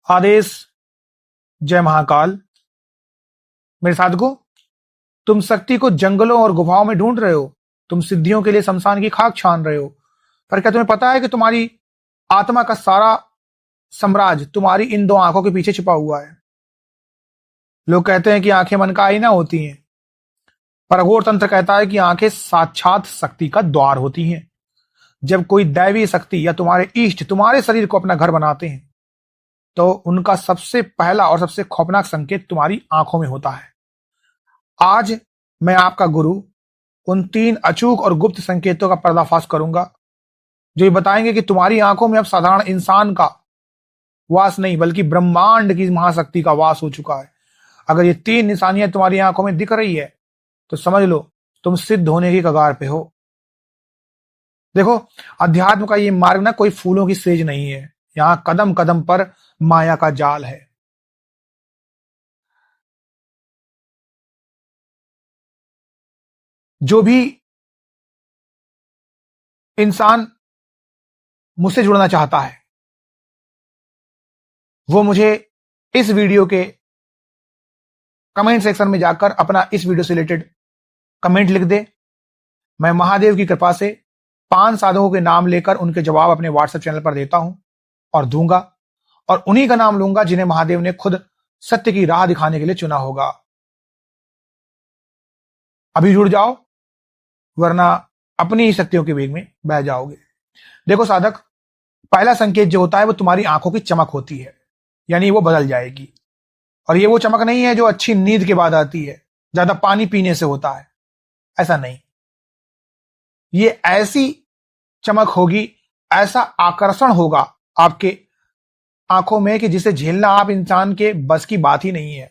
आदेश। जय महाकाल। मेरे साधकों, तुम शक्ति को जंगलों और गुफाओं में ढूंढ रहे हो, तुम सिद्धियों के लिए शमशान की खाक छान रहे हो, पर क्या तुम्हें पता है कि तुम्हारी आत्मा का सारा साम्राज्य तुम्हारी इन दो आंखों के पीछे छिपा हुआ है। लोग कहते हैं कि आंखें मन का आईना होती हैं, पर अघोर तंत्र कहता है कि आंखें साक्षात शक्ति का द्वार होती हैं। जब कोई दैवी शक्ति या तुम्हारे इष्ट तुम्हारे शरीर को अपना घर बनाते हैं, तो उनका सबसे पहला और सबसे खौफनाक संकेत तुम्हारी आंखों में होता है। आज मैं आपका गुरु उन 3 अचूक और गुप्त संकेतों का पर्दाफाश करूंगा, जो ये बताएंगे कि तुम्हारी आंखों में अब साधारण इंसान का वास नहीं, बल्कि ब्रह्मांड की महाशक्ति का वास हो चुका है। अगर ये 3 निशानियां तुम्हारी आंखों में दिख रही है, तो समझ लो तुम सिद्ध होने की कगार पे हो। देखो, अध्यात्म का ये मार्ग ना कोई फूलों की सेज नहीं है। यहां कदम कदम पर माया का जाल है। जो भी इंसान मुझसे जुड़ना चाहता है, वो मुझे इस वीडियो के कमेंट सेक्शन में जाकर अपना इस वीडियो से रिलेटेड कमेंट लिख दे। मैं महादेव की कृपा से 5 साधकों के नाम लेकर उनके जवाब अपने व्हाट्सएप चैनल पर देता हूं और दूंगा, और उन्हीं का नाम लूंगा जिन्हें महादेव ने खुद सत्य की राह दिखाने के लिए चुना होगा। अभी जुड़ जाओ, वरना अपनी ही शक्तियों के वेग में बह जाओगे। देखो साधक, पहला संकेत जो होता है वो तुम्हारी आंखों की चमक होती है, यानी वो बदल जाएगी। और ये वो चमक नहीं है जो अच्छी नींद के बाद आती है, ज्यादा पानी पीने से होता है, ऐसा नहीं। ये ऐसी चमक होगी, ऐसा आकर्षण होगा आपके आंखों में कि जिसे झेलना आप इंसान के बस की बात ही नहीं है।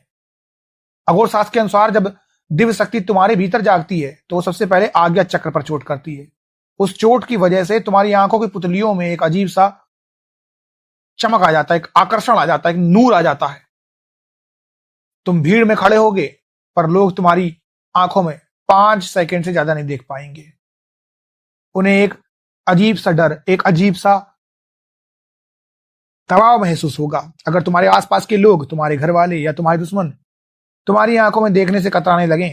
अघोर शास्त्र के अनुसार जब दिव्य शक्ति तुम्हारे भीतर जागती है, तो वो सबसे पहले आज्ञा चक्र पर चोट करती है। उस चोट की वजह से तुम्हारी आंखों की पुतलियों में एक अजीब सा चमक आ जाता है, एक आकर्षण आ जाता है, एक नूर आ जाता है। तुम भीड़ में खड़े होगे, पर लोग तुम्हारी आंखों में 5 सेकंड से ज्यादा नहीं देख पाएंगे। उन्हें एक अजीब सा डर, एक अजीब सा दबाव महसूस होगा। अगर तुम्हारे आसपास के लोग, तुम्हारे घर वाले या तुम्हारे दुश्मन तुम्हारी आंखों में देखने से कतराने लगे,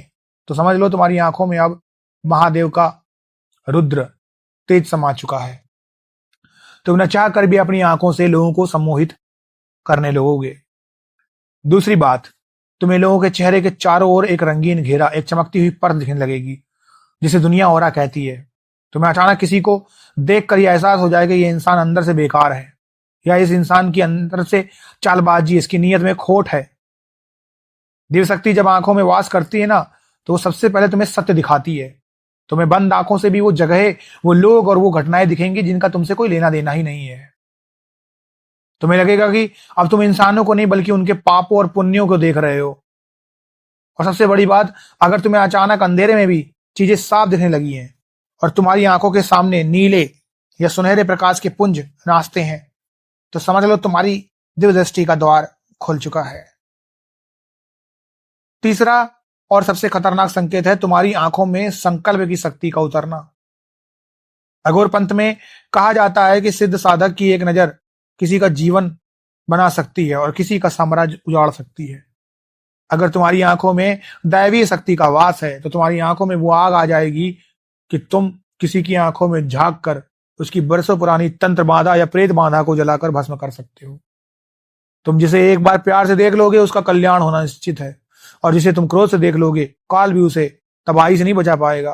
तो समझ लो तुम्हारी आंखों में अब महादेव का रुद्र तेज समा चुका है। तुम न चाह कर भी अपनी आंखों से लोगों को सम्मोहित करने लगोगे। दूसरी बात, तुम्हें लोगों के चेहरे के चारों ओर एक रंगीन घेरा, एक चमकती हुई परत दिखने लगेगी, जिसे दुनिया औरा कहती है। तुम्हें अचानक किसी को देखकर यह एहसास हो जाएगा कि यह इंसान अंदर से बेकार है, या इस इंसान की अंदर से चालबाजी, इसकी नीयत में खोट है। दिव्य शक्ति जब आंखों में वास करती है ना, तो वो सबसे पहले तुम्हें सत्य दिखाती है। तुम्हें बंद आंखों से भी वो जगह, वो लोग और वो घटनाएं दिखेंगी जिनका तुमसे कोई लेना देना ही नहीं है। तुम्हें लगेगा कि अब तुम इंसानों को नहीं, बल्कि उनके पापों और पुण्यों को देख रहे हो। और सबसे बड़ी बात, अगर तुम्हें अचानक अंधेरे में भी चीजें साफ दिखने लगी हैं और तुम्हारी आंखों के सामने नीले या सुनहरे प्रकाश के पुंज नाचते हैं, तो समझ लो तुम्हारी दिव्य दृष्टि का द्वार खुल चुका है। तीसरा और सबसे खतरनाक संकेत है तुम्हारी आंखों में संकल्प की शक्ति का उतरना। अघोर पंथ में कहा जाता है कि सिद्ध साधक की एक नजर किसी का जीवन बना सकती है और किसी का साम्राज्य उजाड़ सकती है। अगर तुम्हारी आंखों में दैवीय शक्ति का वास है, तो तुम्हारी आंखों में वो आग आ जाएगी कि तुम किसी की आंखों में झांक कर उसकी बरसों पुरानी तंत्र बाधा या प्रेत बाधा को जलाकर भस्म कर सकते हो। तुम जिसे एक बार प्यार से देख लोगे, उसका कल्याण होना निश्चित है, और जिसे तुम क्रोध से देख लोगे, काल भी उसे तबाही से नहीं बचा पाएगा।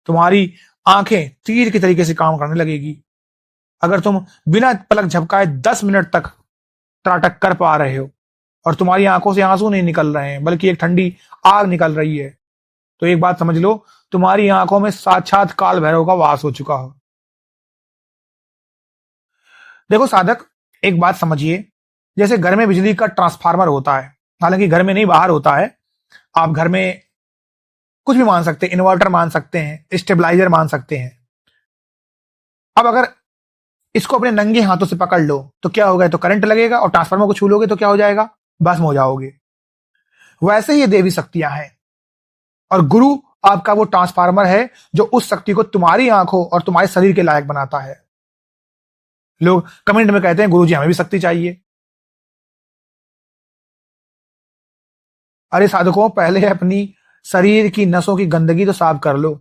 तुम्हारी आंखें तीर की तरीके से काम करने लगेगी। अगर तुम बिना पलक झपकाए 10 मिनट तक त्राटक कर पा रहे हो और तुम्हारी आंखों से आंसू नहीं निकल रहे हैं, बल्कि एक ठंडी आग निकल रही है, तो एक बात समझ लो, तुम्हारी आंखों में साक्षात काल भैरव का वास हो चुका हो। देखो साधक, एक बात समझिए, जैसे घर में बिजली का ट्रांसफार्मर होता है, हालांकि घर में नहीं, बाहर होता है, आप घर में कुछ भी मान सकते हैं, इन्वर्टर मान सकते हैं, स्टेबलाइजर मान सकते हैं। अब अगर इसको अपने नंगे हाथों से पकड़ लो तो क्या होगा, तो करंट लगेगा, और ट्रांसफार्मर को छू लोगे तो क्या हो जाएगा, भस्म हो जाओगे। वैसे ही ये देवी शक्तियां हैं, और गुरु आपका वो ट्रांसफार्मर है जो उस शक्ति को तुम्हारी आंखों और तुम्हारे शरीर के लायक बनाता है। लोग कमेंट में कहते हैं गुरुजी हमें भी शक्ति चाहिए, अरे साधकों, पहले अपनी शरीर की नसों की गंदगी तो साफ कर लो।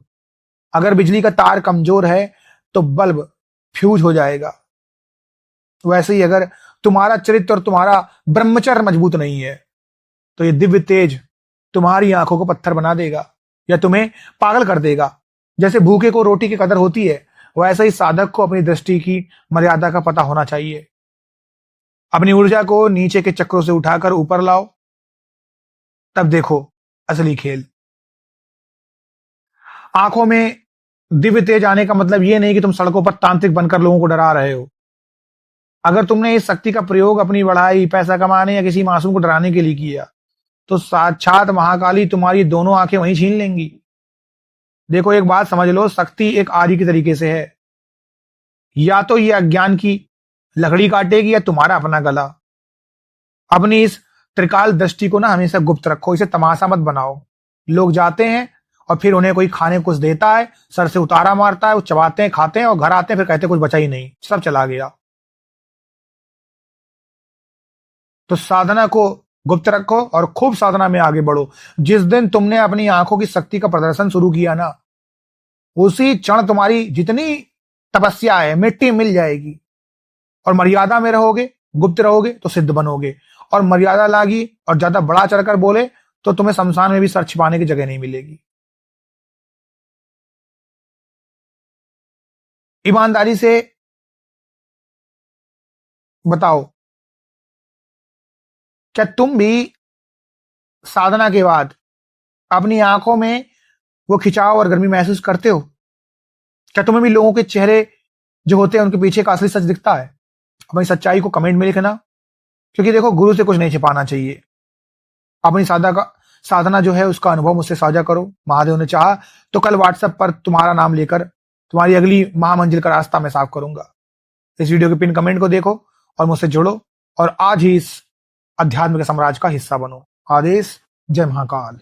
अगर बिजली का तार कमजोर है तो बल्ब फ्यूज हो जाएगा। वैसे ही अगर तुम्हारा चरित्र और तुम्हारा ब्रह्मचर्य मजबूत नहीं है तो ये दिव्य तेज तुम्हारी आंखों को पत्थर बना देगा या तुम्हें पागल कर देगा। जैसे भूखे को रोटी की कदर होती है, वैसे ही साधक को अपनी दृष्टि की मर्यादा का पता होना चाहिए। अपनी ऊर्जा को नीचे के चक्रों से उठाकर ऊपर लाओ, तब देखो असली खेल। आंखों में दिव्य तेज आने का मतलब ये नहीं कि तुम सड़कों पर तांत्रिक बनकर लोगों को डरा रहे हो। अगर तुमने इस शक्ति का प्रयोग अपनी बढ़ाई, पैसा कमाने या किसी मासूम को डराने के लिए किया तो साक्षात महाकाली तुम्हारी दोनों आंखें वहीं छीन लेंगी। देखो, एक बात समझ लो, शक्ति एक आरी की तरीके से है। या तो ये अज्ञान की लकड़ी काटेगी या तुम्हारा अपना गला। अपनी इस त्रिकाल दृष्टि को ना हमेशा गुप्त रखो, इसे तमाशा मत बनाओ। लोग जाते हैं और फिर उन्हें कोई खाने को कुछ देता है, सर से उतारा मारता है, वो चबाते हैं, खाते हैं और घर आते हैं, फिर कहते हैं कुछ बचा ही नहीं, सब चला गया। तो साधना को गुप्त रखो और खूब साधना में आगे बढ़ो। जिस दिन तुमने अपनी आंखों की शक्ति का प्रदर्शन शुरू किया ना, उसी क्षण तुम्हारी जितनी तपस्या है मिट्टी मिल जाएगी। और मर्यादा में रहोगे, गुप्त रहोगे तो सिद्ध बनोगे। और मर्यादा लागी और ज्यादा बड़ा चढ़कर बोले तो तुम्हें शमशान में भी सर छिपाने की जगह नहीं मिलेगी। ईमानदारी से बताओ, क्या तुम भी साधना के बाद अपनी आंखों में वो खिंचाव और गर्मी महसूस करते हो? क्या तुम्हें भी लोगों के चेहरे जो होते हैं उनके पीछे का असली सच दिखता है? अपनी सच्चाई को कमेंट में लिखना, क्योंकि देखो, गुरु से कुछ नहीं छिपाना चाहिए। अपनी साधना जो है उसका अनुभव मुझसे साझा करो। महादेव ने चाहा तो कल व्हाट्सएप पर तुम्हारा नाम लेकर तुम्हारी अगली महामंजिल का रास्ता मैं साफ करूंगा। इस वीडियो के पिन कमेंट को देखो और मुझसे जुड़ो और आज ही इस अध्यात्म के साम्राज्य का हिस्सा बनो। आदेश। जय महाकाल।